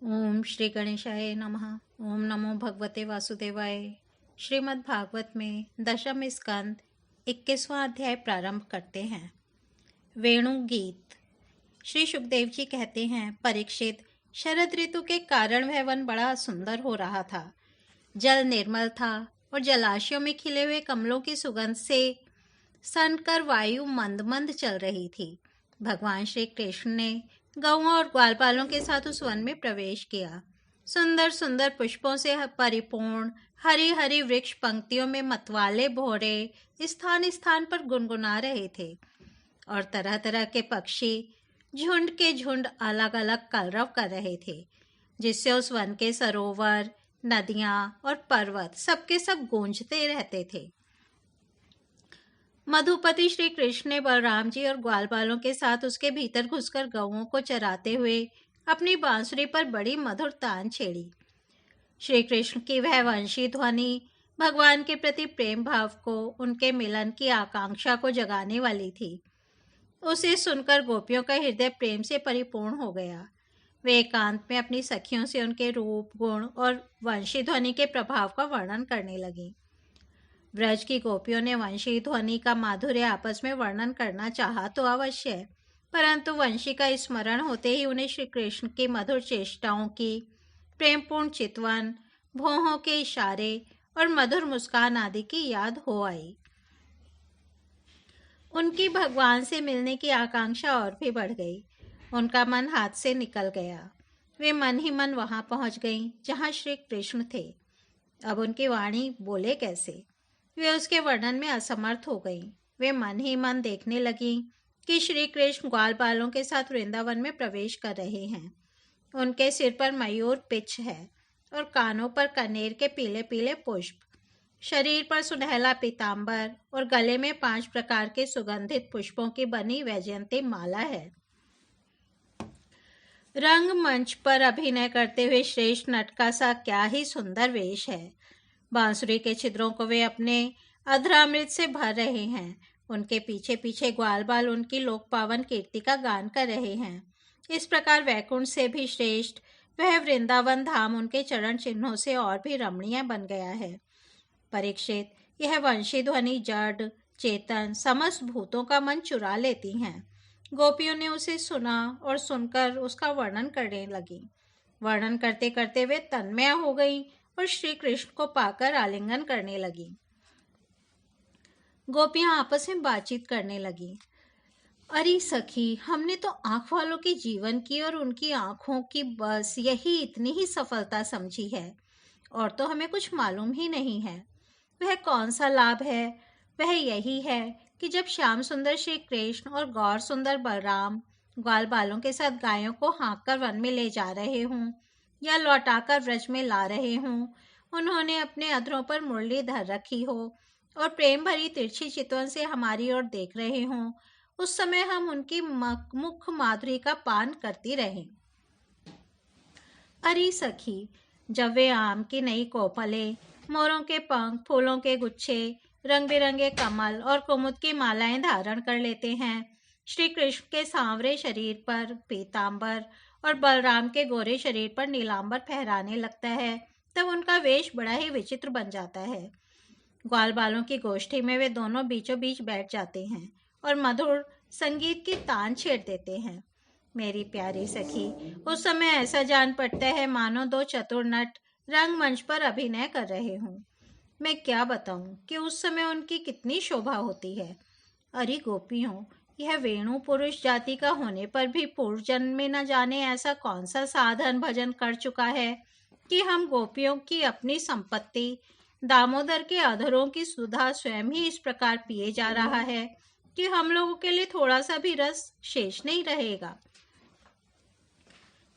ओम श्री गणेशाय नमः। ओम नमो भगवते वासुदेवाय। श्रीमद् भागवत में दशम स्कंद 21वां अध्याय प्रारंभ करते हैं। वेणु गीत। श्री सुखदेव जी कहते हैं, परीक्षित, शरद ऋतु के कारण वह वन बड़ा सुंदर हो रहा था। जल निर्मल था और जलाशयों में खिले हुए कमलों की सुगंध से सनकर वायु मंद मंद चल रही थी। भगवान श्री कृष्ण ने गौओं और ग्वालपालों के साथ उस वन में प्रवेश किया। सुंदर सुंदर पुष्पों से परिपूर्ण हरी हरी वृक्ष पंक्तियों में मतवाले भौरे स्थान स्थान पर गुनगुना रहे थे और तरह तरह के पक्षी झुंड के झुंड अलग अलग कलरव कर रहे थे, जिससे उस वन के सरोवर, नदियां और पर्वत सबके सब गूंजते रहते थे। मधुपति श्री कृष्ण ने बलराम जी और ग्वालपालों के साथ उसके भीतर घुसकर गौओं को चराते हुए अपनी बांसुरी पर बड़ी मधुर तान छेड़ी। श्री कृष्ण की वह वंशी ध्वनि भगवान के प्रति प्रेम भाव को, उनके मिलन की आकांक्षा को जगाने वाली थी। उसे सुनकर गोपियों का हृदय प्रेम से परिपूर्ण हो गया। वे एकांत में अपनी सखियों से उनके रूप, गुण और वंशी ध्वनि के प्रभाव का वर्णन करने लगी। ब्रज की गोपियों ने वंशी ध्वनि का माधुर्य आपस में वर्णन करना चाहा तो अवश्य, परंतु वंशी का स्मरण होते ही उन्हें श्री कृष्ण की मधुर चेष्टाओं की, प्रेमपूर्ण चितवन, भौहों के इशारे और मधुर मुस्कान आदि की याद हो आई। उनकी भगवान से मिलने की आकांक्षा और भी बढ़ गई। उनका मन हाथ से निकल गया। वे मन ही मन वहां पहुंच गईं जहां श्री कृष्ण थे। अब उनकी वाणी बोले कैसे? वे उसके वर्णन में असमर्थ हो गईं। वे मन ही मन देखने लगीं कि श्री कृष्ण ग्वालपालों के साथ वृंदावन में प्रवेश कर रहे हैं। उनके सिर पर मयूर पिच है और कानों पर कनेर के पीले पीले पुष्प, शरीर पर सुनहला पीतांबर और गले में 5 प्रकार के सुगंधित पुष्पों की बनी वैजयंती माला है। रंग मंच पर अभिनय करते हुए श्रेष्ठ नट का सा क्या ही सुंदर वेश है। बांसुरी के छिद्रों को वे अपने अधरामृत से भर रहे हैं। उनके पीछे पीछे ग्वालबाल उनकी लोक पावन कीर्ति का गान कर रहे हैं। इस प्रकार वैकुंठ से भी श्रेष्ठ वह वृंदावन धाम उनके चरण चिन्हों से और भी रमणीय बन गया है। परीक्षित, यह वंशी ध्वनि जड़ चेतन समस्त भूतों का मन चुरा लेती हैं। गोपियों ने उसे सुना और सुनकर उसका वर्णन करने लगी। वर्णन करते करते वे तन्मय हो गईं और श्री कृष्ण को पाकर आलिंगन करने लगी। गोपियां आपस में बातचीत करने लगी। अरे सखी, हमने तो आंख वालों के जीवन की और उनकी आंखों की बस यही इतनी ही सफलता समझी है, और तो हमें कुछ मालूम ही नहीं है। वह कौन सा लाभ है? वह यही है कि जब श्याम सुंदर श्री कृष्ण और गौर सुंदर बलराम ग्वाल बालों के साथ गायों को हाँक कर वन में ले जा रहे हों या लौटाकर व्रज में ला रहे हों, उन्होंने अपने अधरों पर मुरली धर रखी हो और प्रेम भरी तिरछी चितवन से हमारी ओर देख रहे हों, उस समय हम उनकी मुख माधुरी का पान करती रहें। अरे सखी, जब वे आम की नई कोपलें, मोरों के पंख, फूलों के गुच्छे, रंग बिरंगे कमल और कुमुद की मालाएं धारण कर लेते हैं, श्री कृष्ण के सांवरे शरीर पर पीतांबर और बलराम के गोरे शरीर पर नीलांबर फहराने लगता है, तब उनका वेश बड़ा ही विचित्र बन जाता है। ग्वाल बालों की गोष्ठी में वे दोनों बीचों बीच बैठ जाते हैं और मधुर संगीत की तान छेड़ देते हैं। मेरी प्यारी सखी, उस समय ऐसा जान पड़ता है मानो 2 चतुर नट रंगमंच पर अभिनय कर रहे हों। मैं क्या बताऊं कि उस समय उनकी कितनी शोभा होती है। अरे गोपियों, यह वेणु पुरुष जाति का होने पर भी पूर्व जन्म में न जाने ऐसा कौन सा साधन भजन कर चुका है कि हम गोपियों की अपनी संपत्ति दामोदर के अधरों की सुधा स्वयं ही इस प्रकार पिए जा रहा है कि हम लोगों के लिए थोड़ा सा भी रस शेष नहीं रहेगा।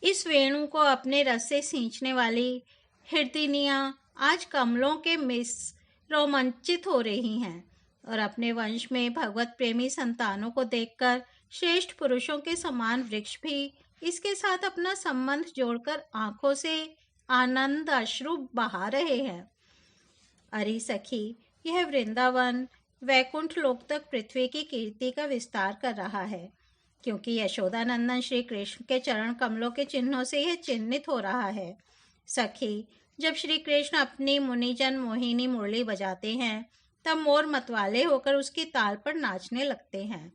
इस वेणु को अपने रस से सींचने वाली हृदयनियां आज कमलों के मिस रोमांचित हो रही हैं और अपने वंश में भगवत प्रेमी संतानों को देखकर श्रेष्ठ पुरुषों के समान वृक्ष भी इसके साथ अपना संबंध जोड़कर आंखों से आनंद अश्रु बहा रहे हैं। अरे सखी, यह वृंदावन वैकुंठ लोक तक पृथ्वी की कीर्ति का विस्तार कर रहा है। क्योंकि यशोदानंदन श्री कृष्ण के चरण कमलों के चिन्हों से यह चिन्हित हो रहा है। सखी, जब श्री कृष्ण अपनी मुनिजन मोहिनी मुरली बजाते हैं तब मोर मतवाले होकर उसकी ताल पर नाचने लगते हैं।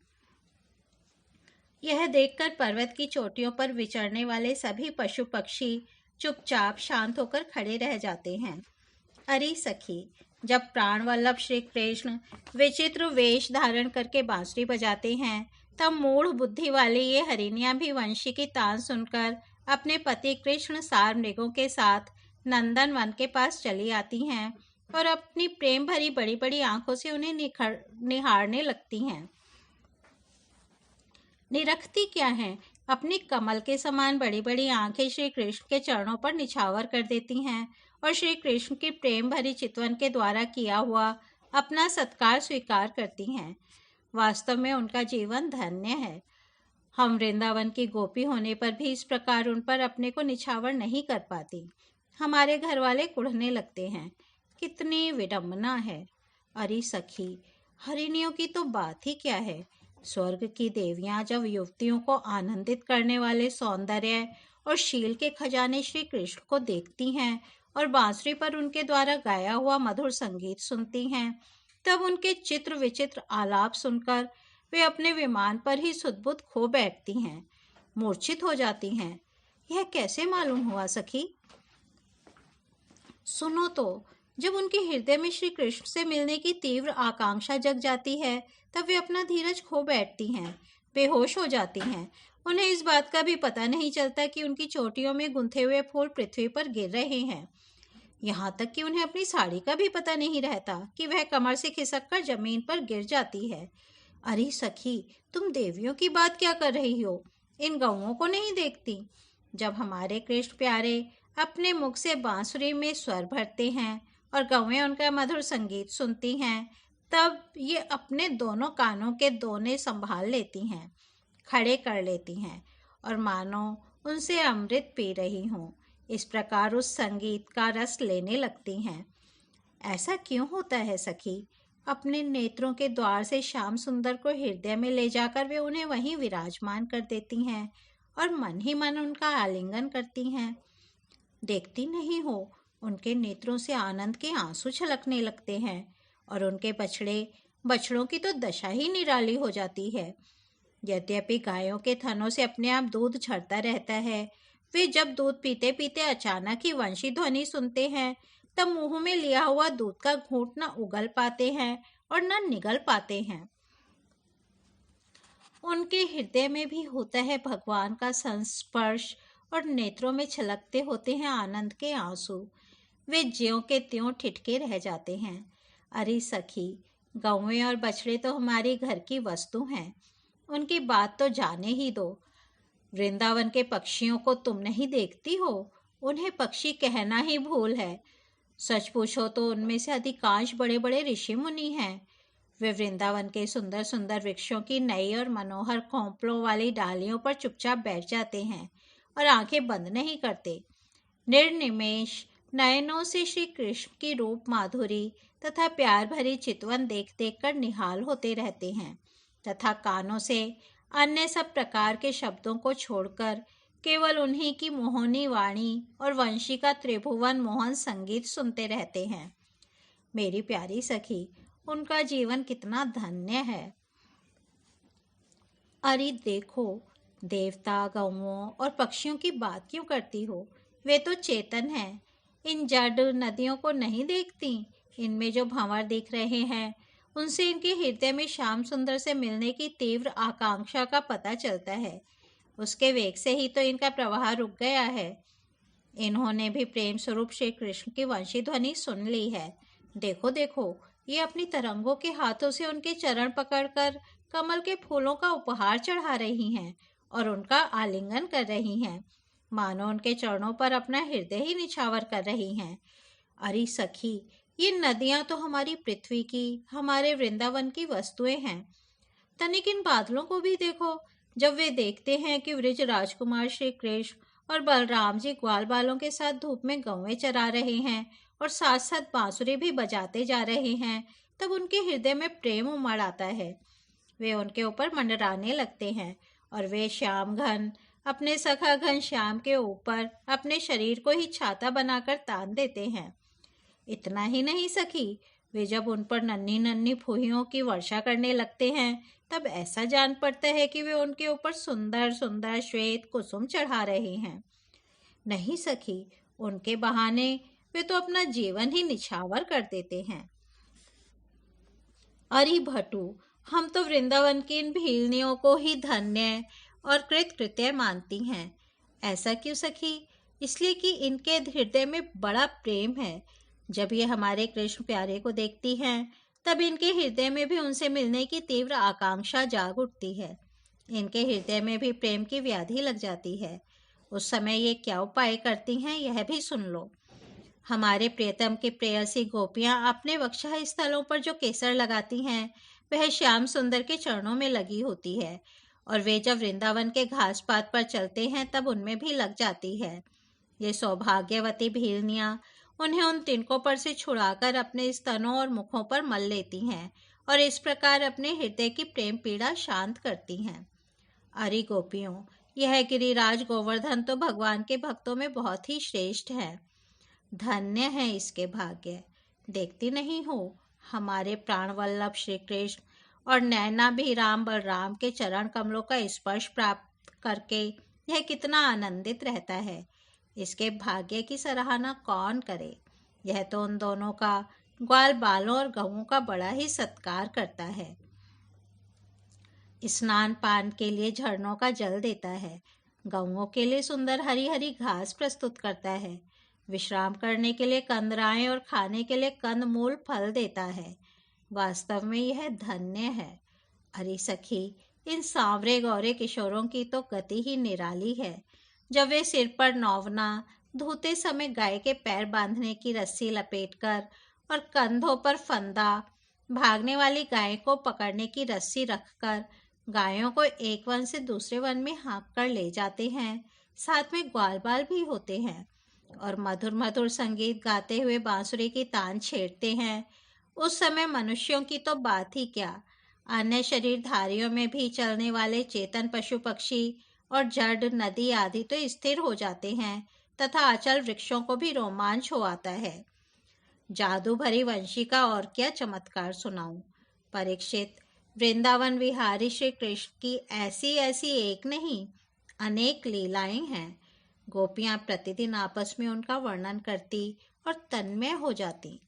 यह देखकर पर्वत की चोटियों पर विचरने वाले सभी पशु पक्षी चुपचाप शांत होकर खड़े रह जाते हैं। अरे सखी, जब प्राण वल्लभ श्री कृष्ण विचित्र वेश धारण करके बांसुरी बजाते हैं तब मूढ़ बुद्धि वाली ये हरिणियां भी वंशी की तान सुनकर अपने पति कृष्ण सार मृगों के साथ नंदन वन के पास चली आती हैं और अपनी प्रेम भरी बड़ी बड़ी आंखों से उन्हें निहारने लगती हैं। निरखती क्या है, अपनी कमल के समान बड़ी बड़ी आंखें श्री कृष्ण के चरणों पर निछावर कर देती हैं और श्री कृष्ण की प्रेम भरी चितवन के द्वारा किया हुआ अपना सत्कार स्वीकार करती हैं। वास्तव में उनका जीवन धन्य है। हम वृंदावन की गोपी होने पर भी इस प्रकार उन पर अपने को निछावर नहीं कर पाती। हमारे घर वाले कुढ़ने लगते हैं। कितनी विडंबना है। अरे सखी, हरिणियों की तो बात ही क्या है। स्वर्ग की देवियां जब युवतियों को आनंदित करने वाले सौंदर्य और शील के खजाने श्री कृष्ण को देखती हैं और बांसुरी पर उनके द्वारा गाया हुआ मधुर संगीत सुनती हैं, तब उनके चित्र विचित्र आलाप सुनकर वे अपने विमान पर ही सुदबुद खो बैठती हैं, मूर्छित हो जाती हैं। यह कैसे मालूम हुआ सखी? सुनो तो, जब उनके हृदय में श्री कृष्ण से मिलने की तीव्र आकांक्षा जग जाती है तब वे अपना धीरज खो बैठती हैं, बेहोश हो जाती हैं। उन्हें इस बात का भी पता नहीं चलता कि उनकी चोटियों में गुंथे हुए फूल पृथ्वी पर गिर रहे हैं। यहाँ तक कि उन्हें अपनी साड़ी का भी पता नहीं रहता कि वह कमर से खिसक कर जमीन पर गिर जाती है। अरे सखी, तुम देवियों की बात क्या कर रही हो? इन गौओं को नहीं देखती? जब हमारे कृष्ण प्यारे अपने मुख से बांसुरी में स्वर भरते हैं और गौएं उनका मधुर संगीत सुनती हैं, तब ये अपने दोनों कानों के दोने संभाल लेती हैं, खड़े कर लेती हैं और मानो उनसे अमृत पी रही हूँ, इस प्रकार उस संगीत का रस लेने लगती हैं। ऐसा क्यों होता है सखी? अपने नेत्रों के द्वार से श्याम सुंदर को हृदय में ले जाकर वे उन्हें वहीं विराजमान कर देती हैं और मन ही मन उनका आलिंगन करती हैं। देखती नहीं हो, उनके नेत्रों से आनंद के आंसू छलकने लगते हैं और उनके बछड़ों की तो दशा ही निराली हो जाती है। यद्यपि गायों के थनों से अपने आप दूध झरता रहता है, वे जब दूध पीते पीते अचानक ही वंशी ध्वनि सुनते हैं तब मुंह में लिया हुआ दूध का घूंट न उगल पाते हैं और न निगल पाते हैं। उनके हृदय में भी होता है भगवान का संस्पर्श और नेत्रों में छलकते होते हैं आनंद के आंसू। वे ज्यों के त्यों ठिठके रह जाते हैं। अरे सखी, गौएं और बछड़े तो हमारी घर की वस्तु हैं, उनकी बात तो जाने ही दो। वृंदावन के पक्षियों को तुम नहीं देखती हो? उन्हें पक्षी कहना ही भूल है। सच पूछो तो उनमें से अधिकांश बड़े बड़े ऋषि मुनि हैं। वे वृंदावन के सुंदर सुंदर वृक्षों की नई और मनोहर खोपलों वाली डालियों पर चुपचाप बैठ जाते हैं और आंखें बंद नहीं करते। निर्निमेष नयनों से श्री कृष्ण की रूप माधुरी तथा प्यार भरी चितवन देख देख कर निहाल होते रहते हैं तथा कानों से अन्य सब प्रकार के शब्दों को छोड़कर केवल उन्हीं की मोहनी वाणी और वंशी का त्रिभुवन मोहन संगीत सुनते रहते हैं। मेरी प्यारी सखी, उनका जीवन कितना धन्य है। अरे देखो, देवता गौओं और पक्षियों की बात क्यों करती हो? वे तो चेतन हैं। इन जड़ नदियों को नहीं देखती? इनमें जो भंवर दिख रहे हैं उनसे इनके हृदय में श्याम सुंदर से मिलने की तीव्र आकांक्षा का पता चलता है। उसके वेग से ही तो इनका प्रवाह रुक गया है। इन्होंने भी प्रेम स्वरूप श्री कृष्ण की वंशी ध्वनि सुन ली है। देखो देखो, ये अपनी तरंगों के हाथों से उनके चरण पकड़कर कमल के फूलों का उपहार चढ़ा रही हैं और उनका आलिंगन कर रही हैं, मानो उनके चरणों पर अपना हृदय ही निछावर कर रही हैं। अरे सखी, ये नदियां तो हमारी पृथ्वी की, हमारे वृंदावन की वस्तुएं हैं। तनिक इन बादलों को भी देखो। जब वे देखते हैं कि वृज राजकुमार श्री कृष्ण और बलराम जी ग्वाल बालों के साथ धूप में गौवें चरा रहे हैं और साथ साथ बांसुरी भी बजाते जा रहे हैं, तब उनके हृदय में प्रेम उमड़ आता है। वे उनके ऊपर मंडराने लगते हैं और वे श्याम घन अपने सखा घनश्याम के ऊपर अपने शरीर को ही छाता बनाकर तान देते हैं। इतना ही नहीं सखी, वे जब उन पर नन्ही नन्ही फुहियों की वर्षा करने लगते हैं तब ऐसा जान पड़ता है कि वे उनके ऊपर सुंदर सुंदर श्वेत कुसुम चढ़ा रहे हैं। नहीं सखी, उनके बहाने वे तो अपना जीवन ही निछावर कर देते हैं। अरे भटू, हम तो वृंदावन की इन भीलनियों को ही धन्य और कृतकृत्य मानती हैं। ऐसा क्यों सखी? इसलिए कि इनके हृदय में बड़ा प्रेम है। जब ये हमारे कृष्ण प्यारे को देखती हैं तब इनके हृदय में भी उनसे मिलने की तीव्र आकांक्षा जाग उठती है। इनके हृदय में भी प्रेम की व्याधि लग जाती है। उस समय ये क्या उपाय करती हैं यह भी सुन लो। हमारे प्रियतम की प्रेयसी गोपियां अपने वक्षः स्थलों पर जो केसर लगाती हैं वह श्याम सुंदर के चरणों में लगी होती है, और वे जब वृंदावन के घास पात पर चलते हैं तब उनमें भी लग जाती है। ये सौभाग्यवती भीलनियां उन्हें उन तिनकों पर से छुड़ाकर अपने स्तनों और मुखों पर मल लेती हैं और इस प्रकार अपने हृदय की प्रेम पीड़ा शांत करती हैं। अरे गोपियों, यह गिरिराज गोवर्धन तो भगवान के भक्तों में बहुत ही श्रेष्ठ है। धन्य है इसके भाग्य। देखती नहीं हो, हमारे प्राण वल्लभ श्री कृष्ण और नैनाभिराम बलराम के चरण कमलों का स्पर्श प्राप्त करके यह कितना आनंदित रहता है। इसके भाग्य की सराहना कौन करे। यह तो उन दोनों का ग्वाल बालों और गऊं का बड़ा ही सत्कार करता है। स्नान पान के लिए झरनों का जल देता है, गऊओं के लिए सुंदर हरी हरी घास प्रस्तुत करता है, विश्राम करने के लिए कंदराएं और खाने के लिए कंदमूल फल देता है। वास्तव में यह धन्य है। अरे सखी, इन सांवरे गौरे किशोरों की तो गति ही निराली है। जब वे सिर पर नौवना, धोते समय गाय के पैर बांधने की रस्सी लपेटकर और कंधों पर फंदा, भागने वाली गाय को पकड़ने की रस्सी रखकर गायों को एक वन से दूसरे वन में हाँक कर ले जाते हैं, साथ में ग्वाल बाल भी होते हैं और मधुर मधुर संगीत गाते हुए बांसुरी की तान छेड़ते हैं, उस समय मनुष्यों की तो बात ही क्या, अन्य शरीरधारियों में भी चलने वाले चेतन पशु पक्षी और जड़ नदी आदि तो स्थिर हो जाते हैं तथा अचल वृक्षों को भी रोमांच हो आता है। जादू भरी वंशी का और क्या चमत्कार सुनाऊं। परीक्षित, वृंदावन विहारी श्री कृष्ण की ऐसी ऐसी एक नहीं अनेक लीलाएं हैं। गोपियां प्रतिदिन आपस में उनका वर्णन करती और तन्मय हो जाती।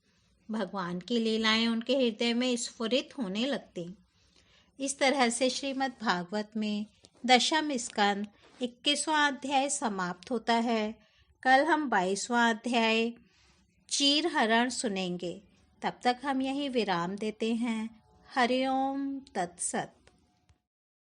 भगवान की लीलाएं उनके हृदय में स्फुरित होने लगती। इस तरह से श्रीमद् भागवत में दशम स्कंद 21वां अध्याय समाप्त होता है। कल हम 22वां अध्याय चीर हरण सुनेंगे। तब तक हम यहीं विराम देते हैं। हरि ओम तत्सत।